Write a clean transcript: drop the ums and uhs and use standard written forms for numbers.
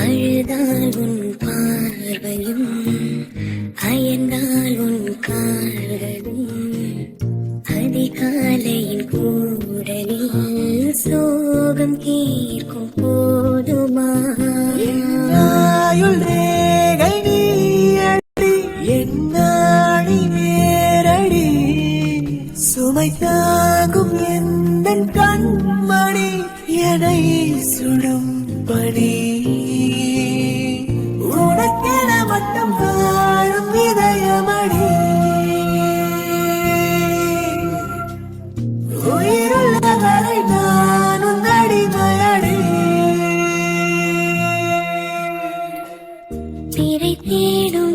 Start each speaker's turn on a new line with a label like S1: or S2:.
S1: அழுதால் உன் பார்வையும் அயர்ந்தால் உன் கால்களும் அதிகாலையின் கூடலில் சோகம் தீர்க்கும் போதுமா
S2: ரேகை நீயடி என்னாடி நேரடி சுமை தாங்கும் எந்த கண்மணி எனை சுடும் பணி உனக்கென மட்டும் வாழும் இதயமடி உயிருள்ள வரை நான் உன் அடிமையடி
S1: திரை தேடும்